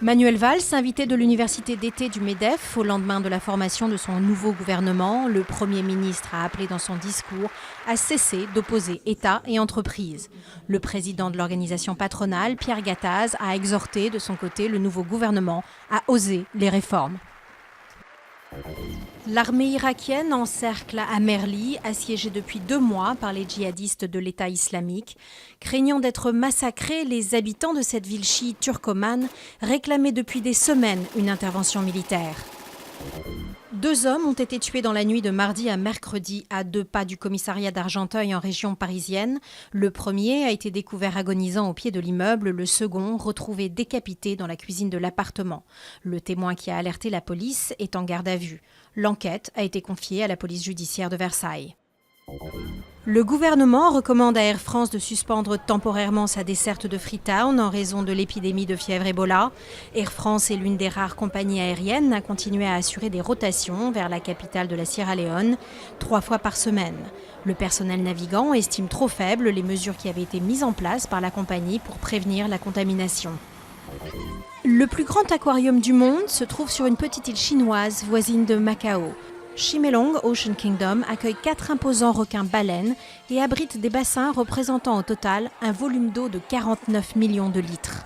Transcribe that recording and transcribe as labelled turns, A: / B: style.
A: Manuel Valls, invité de l'université d'été du MEDEF au lendemain de la formation de son nouveau gouvernement, le Premier ministre a appelé dans son discours à cesser d'opposer État et entreprise. Le président de l'organisation patronale, Pierre Gattaz, a exhorté de son côté le nouveau gouvernement à oser les réformes. L'armée irakienne encercle Amerli, assiégée depuis 2 mois par les djihadistes de l'État islamique. Craignant d'être massacrés, les habitants de cette ville chiite turcomane réclamaient depuis des semaines une intervention militaire. 2 hommes ont été tués dans la nuit de mardi à mercredi à 2 pas du commissariat d'Argenteuil en région parisienne. Le premier a été découvert agonisant au pied de l'immeuble, le second retrouvé décapité dans la cuisine de l'appartement. Le témoin qui a alerté la police est en garde à vue. L'enquête a été confiée à la police judiciaire de Versailles. Le gouvernement recommande à Air France de suspendre temporairement sa desserte de Freetown en raison de l'épidémie de fièvre Ebola. Air France est l'une des rares compagnies aériennes à continuer à assurer des rotations vers la capitale de la Sierra Leone 3 fois par semaine. Le personnel navigant estime trop faibles les mesures qui avaient été mises en place par la compagnie pour prévenir la contamination. Le plus grand aquarium du monde se trouve sur une petite île chinoise voisine de Macao. Chimelong Ocean Kingdom accueille 4 imposants requins-baleines et abrite des bassins représentant au total un volume d'eau de 49 millions de litres.